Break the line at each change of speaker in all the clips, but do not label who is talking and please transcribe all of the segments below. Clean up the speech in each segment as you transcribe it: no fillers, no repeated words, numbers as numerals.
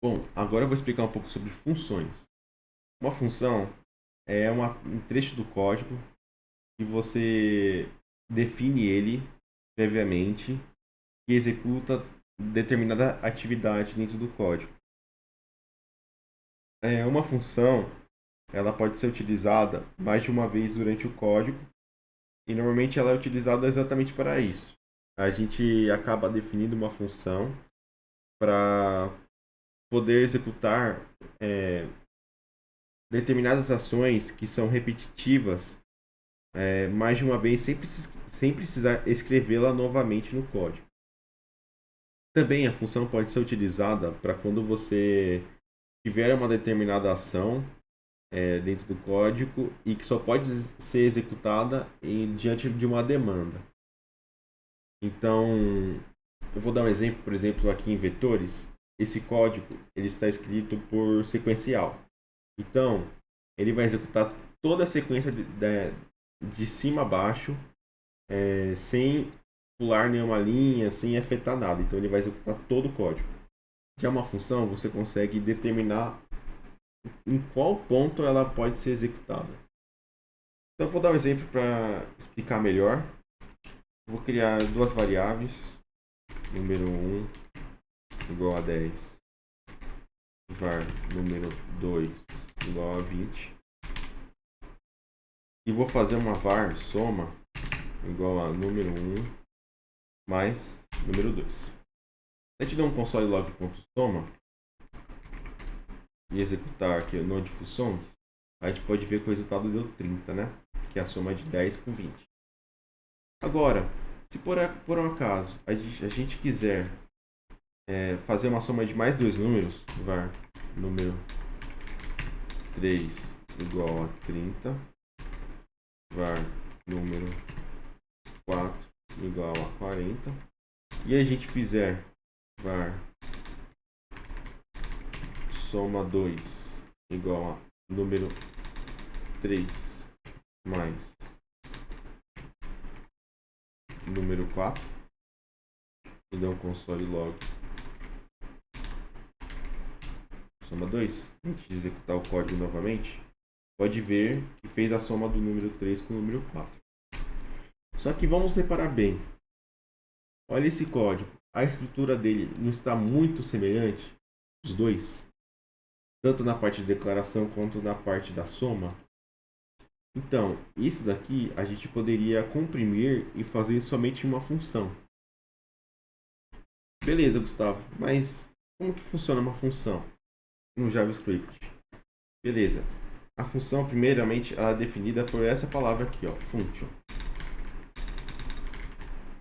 Bom, agora eu vou explicar um pouco sobre funções. Uma função é um trecho do código que você define ele previamente e executa determinada atividade dentro do código. Uma função, ela pode ser utilizada mais de uma vez durante o código e normalmente ela é utilizada exatamente para isso. A gente acaba definindo uma função para poder executar determinadas ações que são repetitivas mais de uma vez sem precisar escrevê-la novamente no código. Também a função pode ser utilizada para quando você tiver uma determinada ação dentro do código e que só pode ser executada diante de uma demanda. Então, eu vou dar um exemplo, por exemplo, aqui em vetores. Esse código ele está escrito por sequencial. Então, ele vai executar toda a sequência de cima a baixo, sem pular nenhuma linha, sem afetar nada. Então, ele vai executar todo o código. Já uma função, você consegue determinar em qual ponto ela pode ser executada. Então, eu vou dar um exemplo para explicar melhor. Vou criar duas variáveis, número 1 igual a 10, var número 2 igual a 20. E vou fazer uma var soma igual a número 1 mais número 2. Se a gente der um console log.soma e executar aqui o node funções, a gente pode ver que o resultado deu 30, né? Que é a soma de 10 com 20. Agora, se por um acaso a gente quiser fazer uma soma de mais dois números, var número 3 igual a 30, var número 4 igual a 40, e a gente fizer var soma 2 igual a número 3 mais número 4, e dá um console log soma 2, antes de executar o código novamente, pode ver que fez a soma do número 3 com o número 4. Só que vamos reparar bem. Olha esse código. A estrutura dele não está muito semelhante, os dois, tanto na parte de declaração quanto na parte da soma. Então, isso daqui a gente poderia comprimir e fazer somente uma função. Beleza, Gustavo, mas como que funciona uma função no JavaScript? Beleza. A função, primeiramente, ela é definida por essa palavra aqui, ó, function.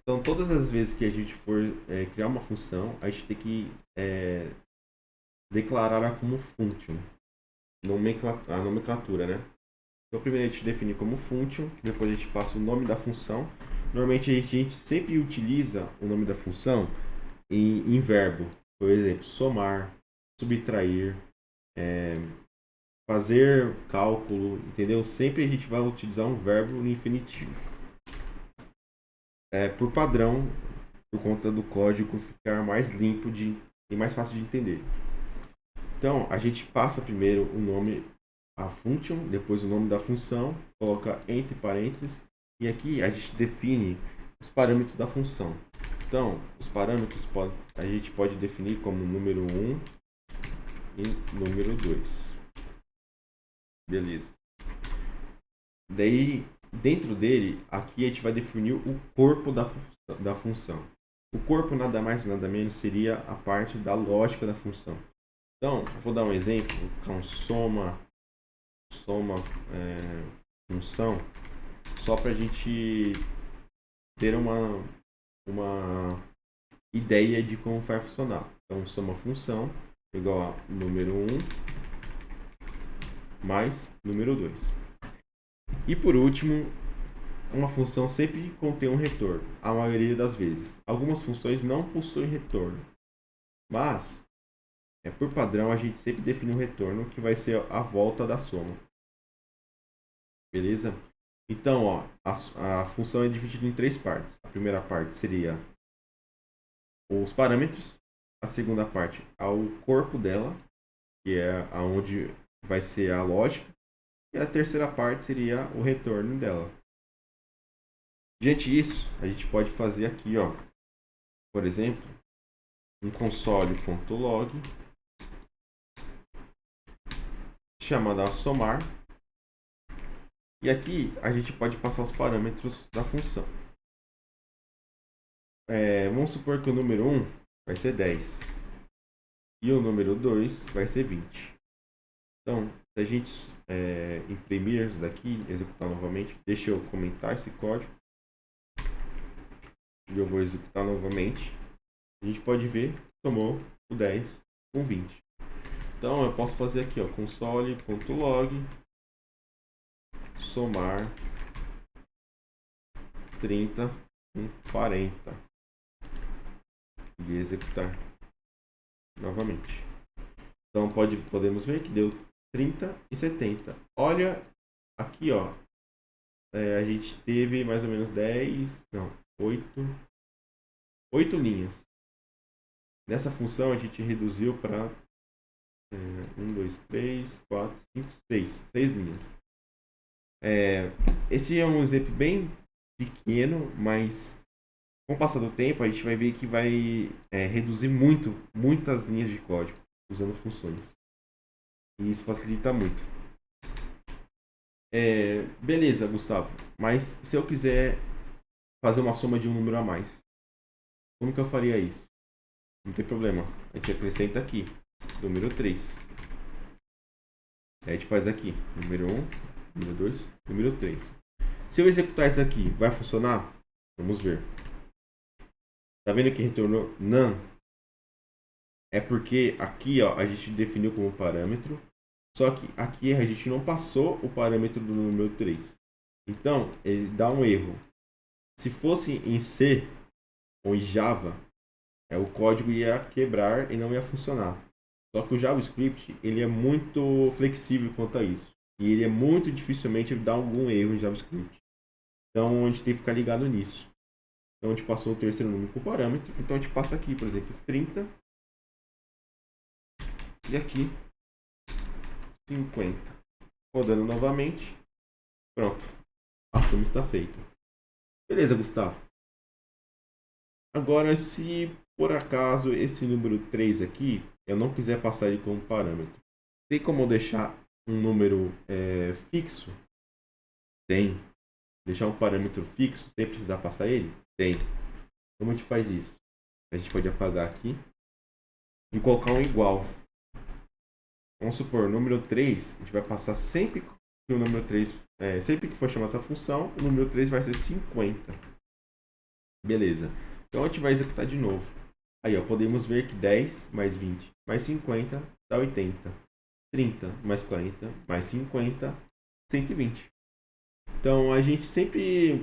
Então, todas as vezes que a gente for criar uma função, a gente tem que declarar ela como function. A nomenclatura, né? Então, primeiro a gente define como function, depois a gente passa o nome da função. Normalmente a gente sempre utiliza o nome da função em verbo. Por exemplo, somar, subtrair, fazer cálculo, entendeu? Sempre a gente vai utilizar um verbo no infinitivo. Por padrão, por conta do código ficar mais limpo e mais fácil de entender. Então, a gente passa primeiro o nome, a function, depois o nome da função, coloca entre parênteses, e aqui a gente define os parâmetros da função. Então, os parâmetros a gente pode definir como número 1 e número 2. Beleza. Daí, dentro dele, aqui a gente vai definir o corpo da função. O corpo nada mais nada menos seria a parte da lógica da função. Então, vou dar um exemplo, com soma função, só para a gente ter uma ideia de como vai funcionar. Então, soma função igual a número 1 mais número 2. E por último, uma função sempre contém um retorno, a maioria das vezes. Algumas funções não possuem retorno, mas por padrão a gente sempre define um retorno que vai ser a volta da soma. Beleza? Então, ó, a função é dividida em três partes. A primeira parte seria os parâmetros, a segunda parte ao corpo dela, que é aonde vai ser a lógica, e a terceira parte seria o retorno dela. Diante disso, a gente pode fazer aqui, ó, por exemplo, um console.log chamado a somar, e aqui a gente pode passar os parâmetros da função. Vamos supor que o número 1 vai ser 10 e o número 2 vai ser 20. Então, se a gente imprimir isso daqui, executar novamente, deixa eu comentar esse código e eu vou executar novamente. A gente pode ver que somou o 10 com 20. Então eu posso fazer aqui, ó, console.log somar 30 com 40 e executar novamente. Então podemos ver que deu 30 e 70. Olha aqui, ó, a gente teve mais ou menos 8 linhas. Nessa função a gente reduziu para 1, 2, 3, 4, 5, 6 linhas. Esse é um exemplo bem pequeno, mas com o passar do tempo a gente vai ver que vai reduzir muitas linhas de código usando funções. E isso facilita muito. Beleza, Gustavo. Mas se eu quiser fazer uma soma de um número a mais, como que eu faria isso? Não tem problema. A gente acrescenta aqui, número 3. Aí a gente faz aqui, número 1, número 2, número 3. Se eu executar isso aqui, vai funcionar? Vamos ver. Tá vendo que retornou none? É porque aqui, ó, a gente definiu como parâmetro, só que aqui a gente não passou o parâmetro do número 3. Então, ele dá um erro. Se fosse em C ou em Java, o código ia quebrar e não ia funcionar. Só que o JavaScript, ele é muito flexível quanto a isso. E ele é muito dificilmente dar algum erro em JavaScript. Então, a gente tem que ficar ligado nisso. Então, a gente passou o terceiro número com parâmetro. Então, a gente passa aqui, por exemplo, 30. E aqui, 50. Rodando novamente. Pronto. A soma está feita. Beleza, Gustavo. Agora, se por acaso esse número 3 aqui, eu não quiser passar ele como parâmetro, tem como deixar um número fixo? Tem. Deixar um parâmetro fixo sem precisar passar ele? Tem. Como a gente faz isso? A gente pode apagar aqui e colocar um igual. Vamos supor, número 3, a gente vai passar sempre que o número 3, sempre que for chamar essa função, o número 3 vai ser 50. Beleza. Então a gente vai executar de novo. Aí, ó, podemos ver que 10 mais 20 mais 50 dá 80. 30 mais 40 mais 50, 120. Então a gente sempre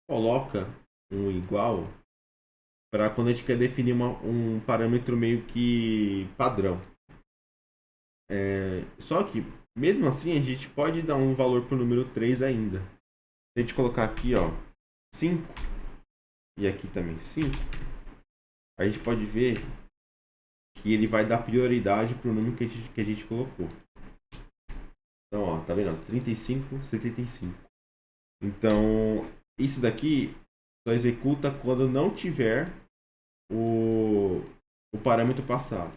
coloca um igual para quando a gente quer definir um parâmetro meio que padrão. Só que, mesmo assim, a gente pode dar um valor para o número 3 ainda. Se a gente colocar aqui, ó, 5 e aqui também 5, a gente pode ver que ele vai dar prioridade para o número que a gente colocou. Então, ó, tá vendo? 35, 75. Então, isso daqui só executa quando não tiver o parâmetro passado.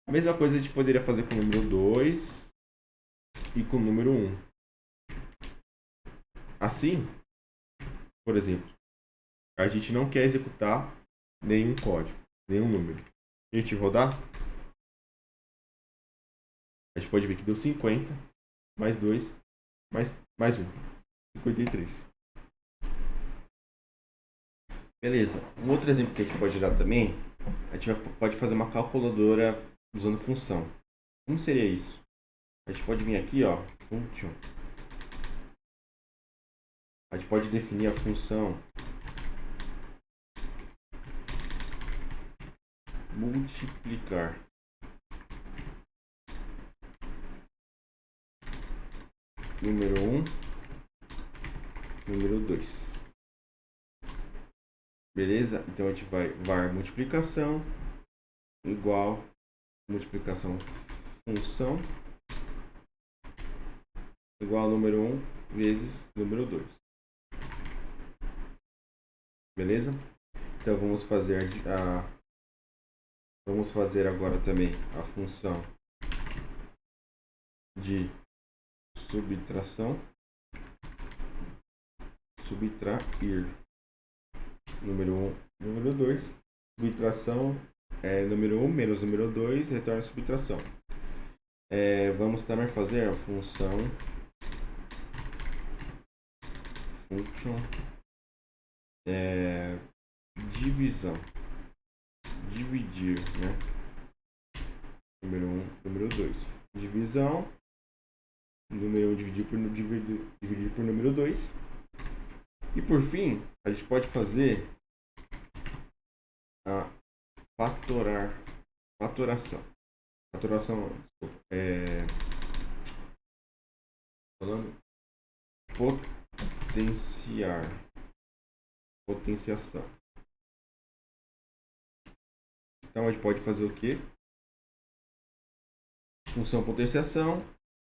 A mesma coisa a gente poderia fazer com o número 2 e com o número 1. Assim, por exemplo, a gente não quer executar nenhum código, nenhum número. A gente rodar, a gente pode ver que deu 50, mais 2, mais 1, 53. Beleza. Um outro exemplo que a gente pode dar também, a gente pode fazer uma calculadora usando função. Como seria isso? A gente pode vir aqui, ó, function. A gente pode definir a função multiplicar. Número 1, número 2. Beleza? Então a gente vai var multiplicação igual multiplicação função igual a número 1 vezes número 2. Beleza? Então vamos fazer agora também a função de subtração. Subtrair número 1, número 2. Subtração é número 1 menos número 2, retorna subtração. Vamos também fazer a função divisão. Dividir, né? Número 1, número 2. Divisão. Número 1 dividir por número 2. E por fim, a gente pode fazer a fatoração. Fatoração potenciação. Então a gente pode fazer o quê? Função potenciação,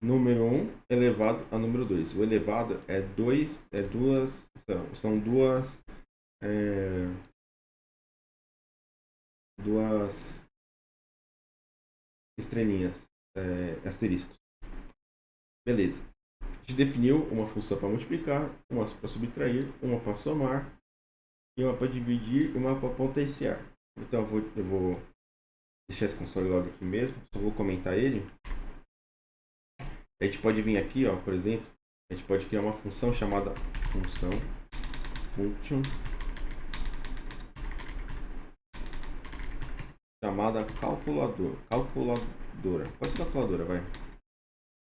número 1 elevado a número 2. O elevado são duas estrelinhas, asteriscos. Beleza. A gente definiu uma função para multiplicar, uma para subtrair, uma para somar, e uma para dividir e uma para potenciar. Então eu vou deixar esse console log aqui mesmo, só vou comentar ele. A gente pode vir aqui, ó, por exemplo, a gente pode criar uma função chamada function chamada calculadora. Pode ser calculadora, vai.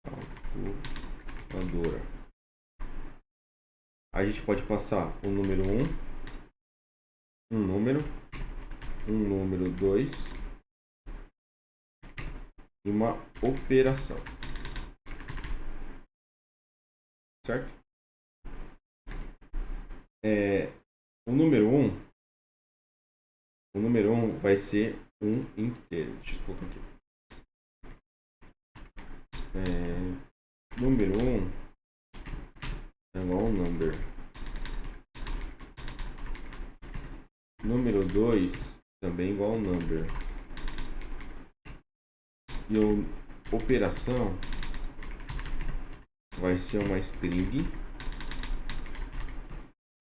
Calculadora. A gente pode passar o número 1, um número 2 e uma operação. Certo? O número 1 vai ser um inteiro. Deixa eu colocar aqui. Número 1 é igual ao number. Número 2 também igual ao number. E a operação vai ser uma string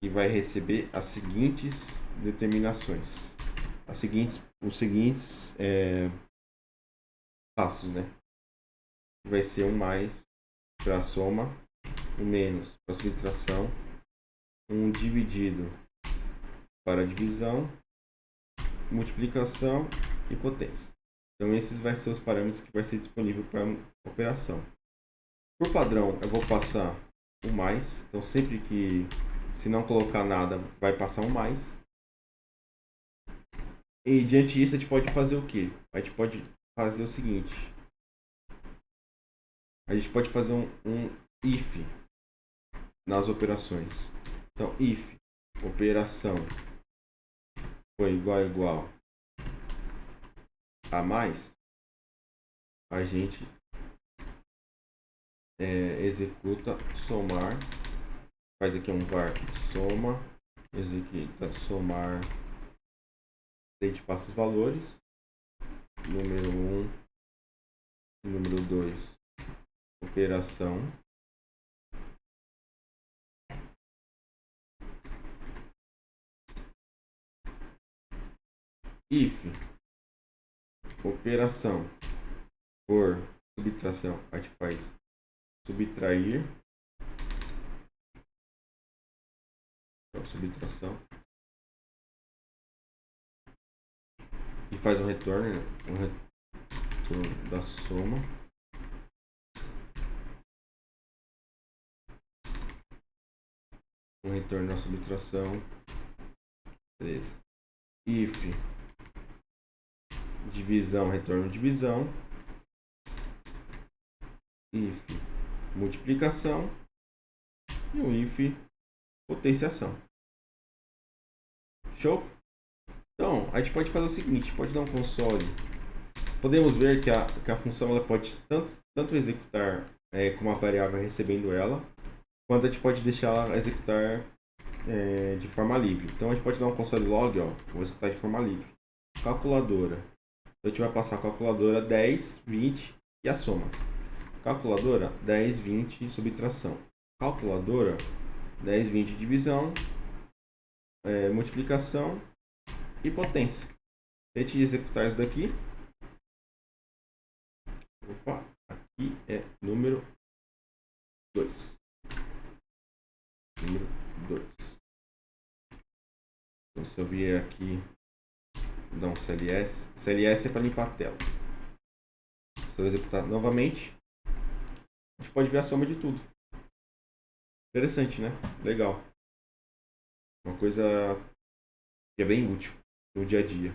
e vai receber as seguintes determinações. Os seguintes passos, né? Vai ser um mais para a soma, um menos para a subtração, um dividido para a divisão, multiplicação e potência. Então esses vão ser os parâmetros que vai ser disponível para a operação. Por padrão, eu vou passar o mais. Então sempre que, se não colocar nada, vai passar um mais. E diante disso a gente pode fazer o quê? A gente pode fazer o seguinte. A gente pode fazer um if nas operações. Então if operação foi igual a mais, a gente executa somar, faz aqui um var soma, executa somar, a gente passa os valores, número 1, número 2, operação, if operação por subtração, a gente faz subtrair, subtração, e faz um retorno da soma, um retorno da subtração, beleza. If divisão, retorno divisão, if multiplicação e o if potenciação. Show? Então, a gente pode fazer o seguinte, pode dar um console. Podemos ver que a função ela pode tanto executar com a variável recebendo ela, quanto a gente pode deixar ela executar de forma livre. Então a gente pode dar um console log, ó, vou executar de forma livre. Calculadora. Então a gente vai passar a calculadora 10, 20 e a soma. Calculadora 10, 20 subtração. Calculadora 10, 20 divisão, multiplicação e potência. Se a gente executar isso daqui, opa, aqui é número 2. Número 2. Então, se eu vier aqui, dar um CLS. CLS é para limpar a tela. Se eu executar novamente, a gente pode ver a soma de tudo. Interessante, né? Legal. Uma coisa que é bem útil no dia a dia.